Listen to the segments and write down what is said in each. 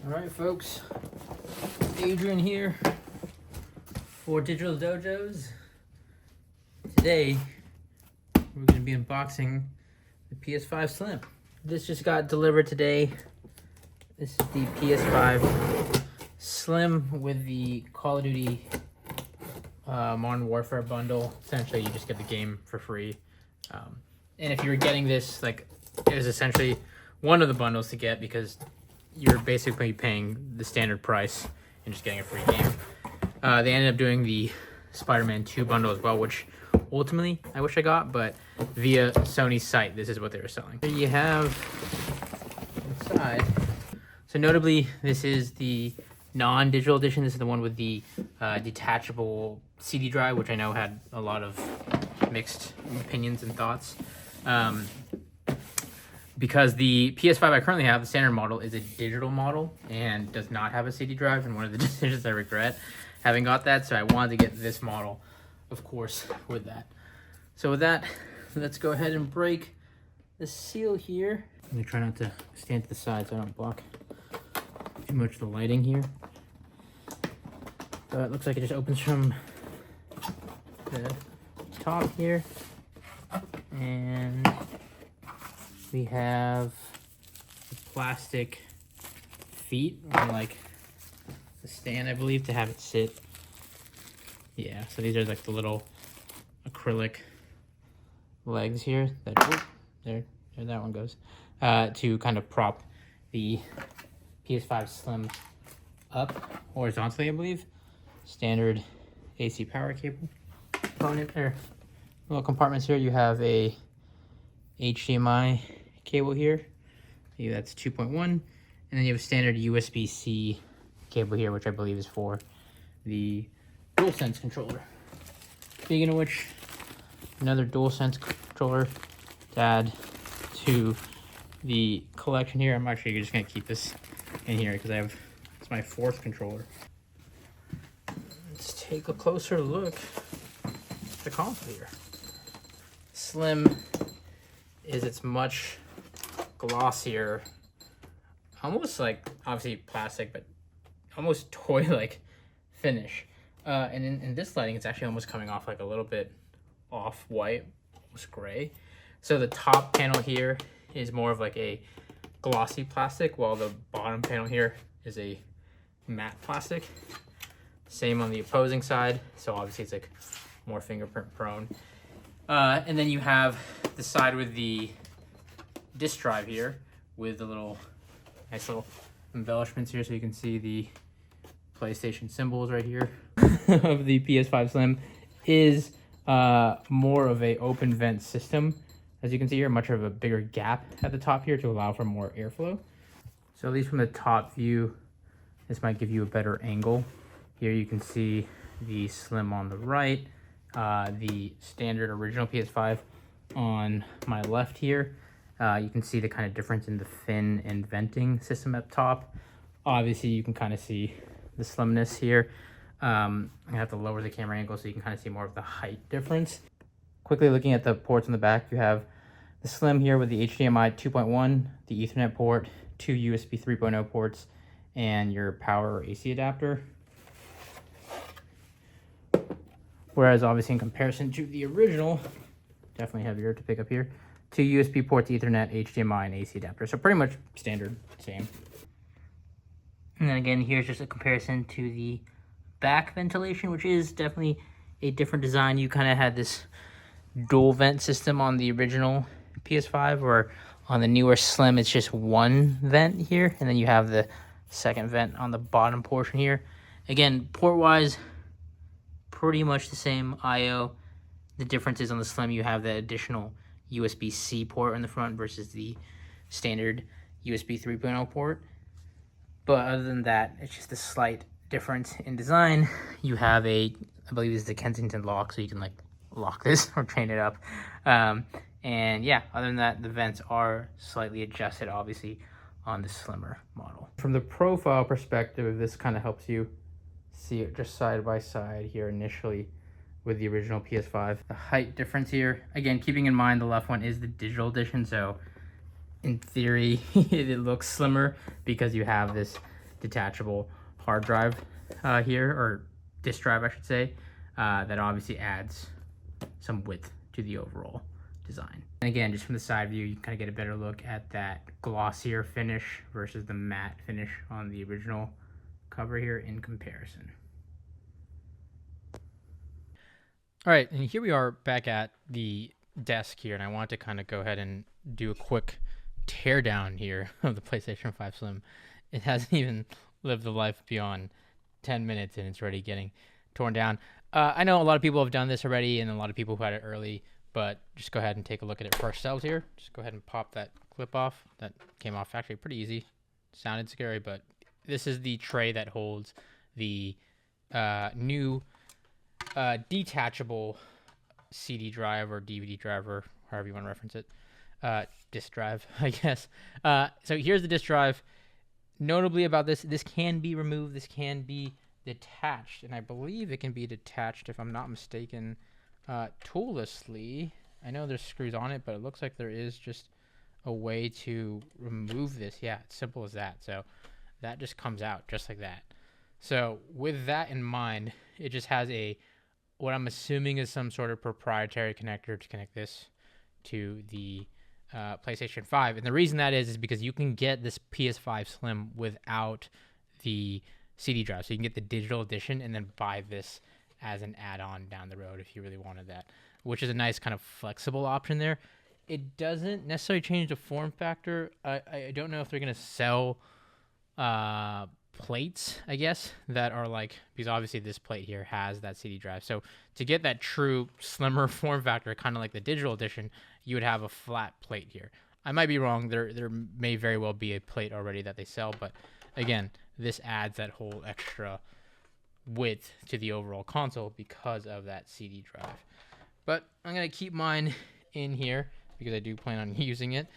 Alright folks, Adrian here for Digital Dojos. Today we're going to be unboxing the PS5 Slim. This just got delivered today. This is the PS5 Slim with the Call of Duty Modern Warfare bundle. Essentially you just get the game for free. And if you were getting this, like, it was essentially one of the bundles to get because you're basically paying the standard price and just getting a free game. They ended up doing the Spider-Man 2 bundle as well, which ultimately I wish I got, but via Sony's site, this is what they were selling. Here you have inside. So notably, this is the non-digital edition. This is the one with the detachable CD drive, which I know had a lot of mixed opinions and thoughts. Because the PS5 I currently have, the standard model, is a digital model and does not have a CD drive, and one of the decisions I regret having got that, so I wanted to get this model, of course, with that. So with that, let's go ahead and break the seal here. Let me try not to stand to the side so I don't block too much of the lighting here. So it looks like it just opens from the top here, and we have the plastic feet on like the stand, I believe, to have it sit. Yeah, so these are like the little acrylic legs here that, oh, there that one goes, to kind of prop the PS5 Slim up horizontally, I believe. Standard AC power cable component there. Little compartments here. You have a HDMI cable here. That's 2.1, and then you have a standard USB-C cable here, which I believe is for the DualSense controller. Speaking of which, another DualSense controller to add to the collection here. I'm actually just gonna keep this in here because it's my fourth controller. Let's take a closer look at the console here. Slim is its much glossier, almost like, obviously plastic, but almost toy-like finish. And in this lighting, it's actually almost coming off like a little bit off-white, almost gray. So the top panel here is more of like a glossy plastic, while the bottom panel here is a matte plastic. Same on the opposing side, so obviously it's like more fingerprint prone. And then you have the side with the disk drive here with the nice little embellishments here, so you can see the PlayStation symbols right here of the PS5 Slim. Is more of a open vent system. As you can see here, much of a bigger gap at the top here to allow for more airflow. So at least from the top view, this might give you a better angle. Here you can see the Slim on the right, the standard original PS5 on my left here. You can see the kind of difference in the fin and venting system up top. Obviously, you can kind of see the slimness here. I have to lower the camera angle so you can kind of see more of the height difference. Quickly looking at the ports in the back, you have the Slim here with the HDMI 2.1, the Ethernet port, 2 USB 3.0 ports, and your power or AC adapter. Whereas obviously in comparison to the original, definitely heavier to pick up here, 2 USB ports, Ethernet, HDMI, and AC adapter. So pretty much standard, same. And then again, here's just a comparison to the back ventilation, which is definitely a different design. You kind of had this dual vent system on the original PS5, or on the newer Slim, it's just one vent here. And then you have the second vent on the bottom portion here. Again, port-wise, pretty much the same I/O. The difference is on the Slim, you have the additional USB-C port in the front versus the standard USB 3.0 port. But other than that, it's just a slight difference in design. You have I believe this is the Kensington lock, so you can like lock this or chain it up. And yeah, other than that, the vents are slightly adjusted, obviously, on the slimmer model. From the profile perspective, this kind of helps you see it just side by side here initially with the original PS5. The height difference here, again, keeping in mind the left one is the digital edition, so in theory it looks slimmer because you have this detachable hard drive here, or disk drive, I should say, that obviously adds some width to the overall design. And again, just from the side view, you can kind of get a better look at that glossier finish versus the matte finish on the original cover here in comparison. All right, and here we are back at the desk here, and I want to kind of go ahead and do a quick teardown here of the PlayStation 5 Slim. It hasn't even lived the life beyond 10 minutes, and it's already getting torn down. I know a lot of people have done this already, and a lot of people who had it early, but just go ahead and take a look at it for ourselves here. Just go ahead and pop that clip off. That came off actually pretty easy. Sounded scary, but this is the tray that holds the new detachable CD drive or DVD drive, or however you want to reference it. Disk drive, I guess. So here's the disk drive. Notably about this can be removed. This can be detached, and I believe it can be detached, if I'm not mistaken, toollessly. I know there's screws on it, but it looks like there is just a way to remove this. Yeah, it's simple as that. So that just comes out just like that. So with that in mind, it just has what I'm assuming is some sort of proprietary connector to connect this to the PlayStation 5. And the reason that is because you can get this PS5 Slim without the CD drive. So you can get the digital edition and then buy this as an add-on down the road if you really wanted that, which is a nice kind of flexible option there. It doesn't necessarily change the form factor. I don't know if they're going to sell plates, I guess, that are like, because obviously this plate here has that CD drive. So to get that true slimmer form factor, kind of like the digital edition, you would have a flat plate here. I might be wrong. There may very well be a plate already that they sell, but again, this adds that whole extra width to the overall console because of that CD drive. But I'm going to keep mine in here because I do plan on using it.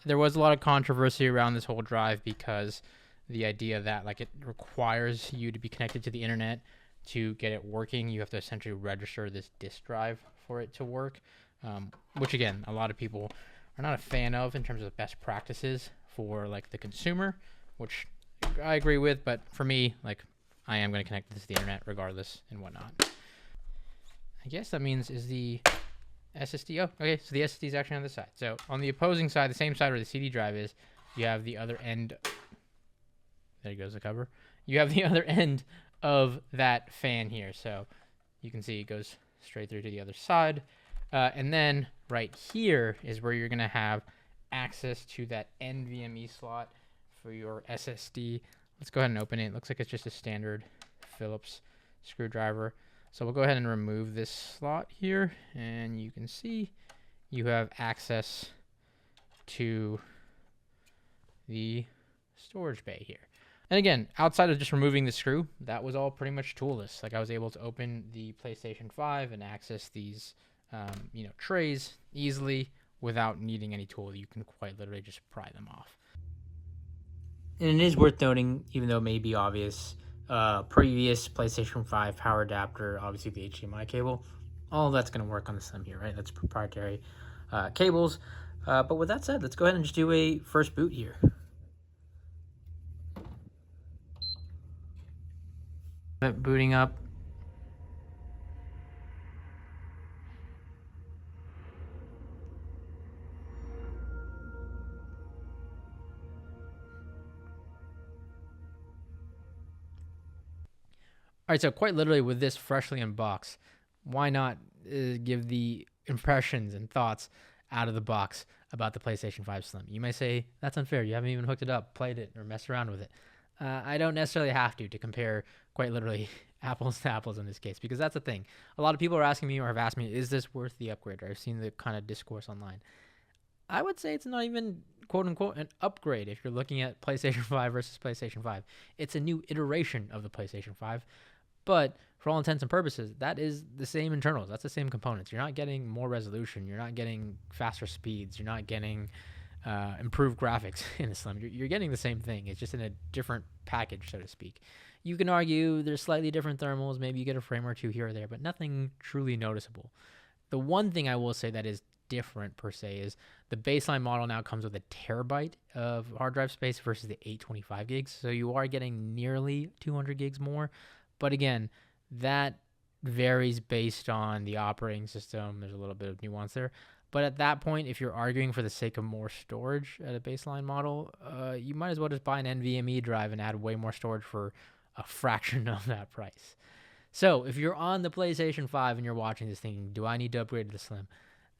There was a lot of controversy around this whole drive because the idea that like it requires you to be connected to the internet to get it working. You have to essentially register this disk drive for it to work, which again, a lot of people are not a fan of in terms of best practices for like the consumer, which I agree with, but for me, like, I am going to connect this to the internet regardless and whatnot. I guess that means is the SSD. Oh, okay, so the SSD is actually on this side. So on the opposing side, the same side where the CD drive is, you have the other end. There goes the cover. You have the other end of that fan here. So you can see it goes straight through to the other side. And then right here is where you're going to have access to that NVMe slot for your SSD. Let's go ahead and open it. It looks like it's just a standard Phillips screwdriver. So we'll go ahead and remove this slot here, and you can see you have access to the storage bay here. And again, outside of just removing the screw, that was all pretty much toolless. Like I was able to open the PlayStation 5 and access these trays easily without needing any tool. You can quite literally just pry them off. And it is worth noting, even though it may be obvious, previous PlayStation 5 power adapter, obviously the HDMI cable, all of that's going to work on the Slim here, right? That's proprietary cables. But with that said, let's go ahead and just do a first boot here. Booting up. All right, so quite literally with this freshly unboxed, why not give the impressions and thoughts out of the box about the PlayStation 5 Slim? You may say, that's unfair. You haven't even hooked it up, played it, or messed around with it. I don't necessarily have to compare quite literally apples to apples in this case, because that's the thing. A lot of people are asking me or have asked me, is this worth the upgrade? Or I've seen the kind of discourse online. I would say it's not even quote unquote an upgrade if you're looking at PlayStation 5 versus PlayStation 5. It's a new iteration of the PlayStation 5. But for all intents and purposes, that is the same internals. That's the same components. You're not getting more resolution. You're not getting faster speeds. You're not getting improved graphics in the Slim. You're getting the same thing. It's just in a different package, so to speak. You can argue there's slightly different thermals. Maybe you get a frame or two here or there, but nothing truly noticeable. The one thing I will say that is different per se is the baseline model now comes with a terabyte of hard drive space versus the 825 gigs. So you are getting nearly 200 gigs more. But again, that varies based on the operating system. There's a little bit of nuance there. But at that point, if you're arguing for the sake of more storage at a baseline model, you might as well just buy an NVMe drive and add way more storage for a fraction of that price. So if you're on the PlayStation 5 and you're watching this thinking, do I need to upgrade to the Slim?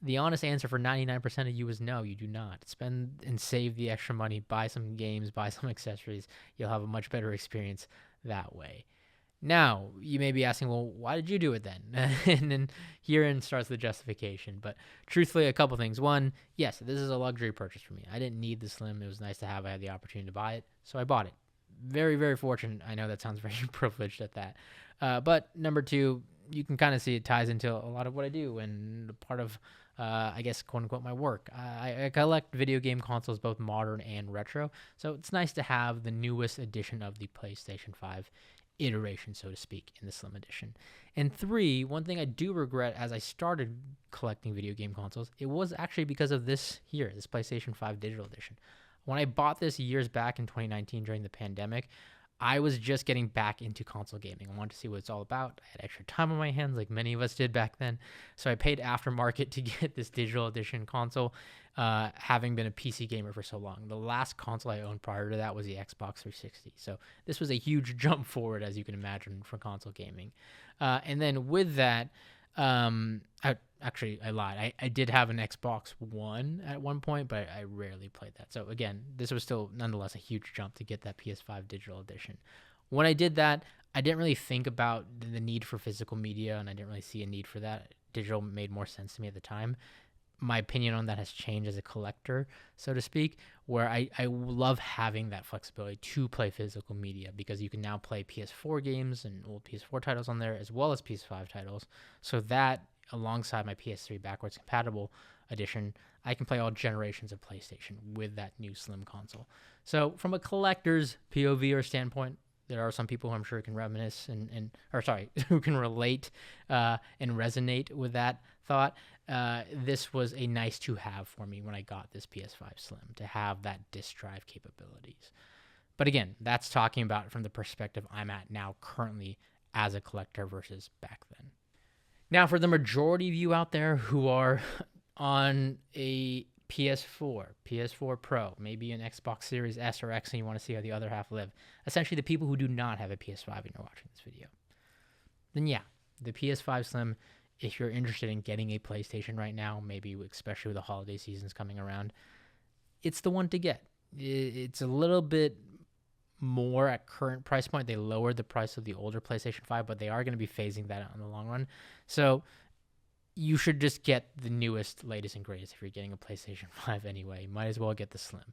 The honest answer for 99% of you is no, you do not. Spend and save the extra money, buy some games, buy some accessories. You'll have a much better experience that way. Now, you may be asking, well, why did you do it then? And then herein starts the justification. But truthfully, a couple things. One, yes, this is a luxury purchase for me. I didn't need the Slim. It was nice to have. I had the opportunity to buy it, so I bought it. Very, very fortunate. I know that sounds very privileged at that. But number two, you can kind of see it ties into a lot of what I do and part of, I guess, quote unquote, my work. I collect video game consoles, both modern and retro. So it's nice to have the newest edition of the PlayStation 5 iteration, so to speak, in the Slim edition. And three, one thing I do regret as I started collecting video game consoles, it was actually because of this here, this PlayStation 5 digital edition. When I bought this years back in 2019 during the pandemic, I was just getting back into console gaming. I wanted to see what it's all about. I had extra time on my hands, like many of us did back then. So I paid aftermarket to get this digital edition console, having been a PC gamer for so long. The last console I owned prior to that was the Xbox 360. So this was a huge jump forward, as you can imagine, for console gaming. And then with that, I lied. I did have an Xbox One at one point, but I rarely played that. So again, this was still nonetheless a huge jump to get that PS5 digital edition. When I did that, I didn't really think about the need for physical media, and I didn't really see a need for that. Digital made more sense to me at the time. My opinion on that has changed as a collector, so to speak, where I love having that flexibility to play physical media because you can now play PS4 games and old PS4 titles on there as well as PS5 titles. So that, alongside my PS3 backwards compatible edition, I can play all generations of PlayStation with that new Slim console. So from a collector's POV or standpoint, there are some people who I'm sure can reminisce who can relate and resonate with that thought. This was a nice to have for me when I got this PS5 Slim, to have that disk drive capabilities. But again, that's talking about it from the perspective I'm at now currently as a collector versus back then. Now, for the majority of you out there who are on a PS4 Pro, maybe an Xbox Series S or X, and you want to see how the other half live, essentially the people who do not have a PS5 and you're watching this video, then yeah, the PS5 Slim, if you're interested in getting a PlayStation right now, maybe especially with the holiday seasons coming around, it's the one to get. It's a little bit more at current price point. They lowered the price of the older PlayStation 5, but they are going to be phasing that out in the long run. So you should just get the newest, latest, and greatest if you're getting a PlayStation 5 anyway. You might as well get the Slim.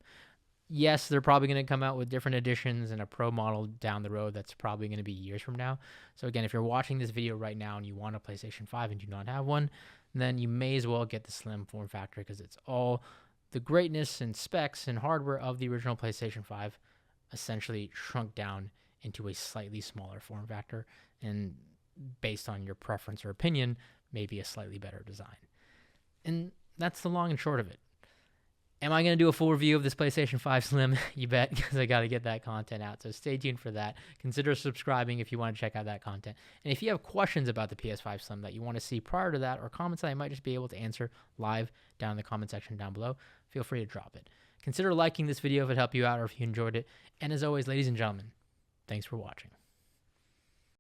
Yes, they're probably going to come out with different editions and a Pro model down the road that's probably going to be years from now. So again, if you're watching this video right now and you want a PlayStation 5 and do not have one, then you may as well get the Slim form factor because it's all the greatness and specs and hardware of the original PlayStation 5 essentially shrunk down into a slightly smaller form factor, and based on your preference or opinion, maybe a slightly better design. And that's the long and short of it. Am I going to do a full review of this PlayStation 5 Slim? You bet, because I got to get that content out. So stay tuned for that. Consider subscribing if you want to check out that content. And if you have questions about the PS5 Slim that you want to see prior to that, or comments that I might just be able to answer live down in the comment section down below, feel free to drop it. Consider liking this video if it helped you out or if you enjoyed it. And as always, ladies and gentlemen, thanks for watching.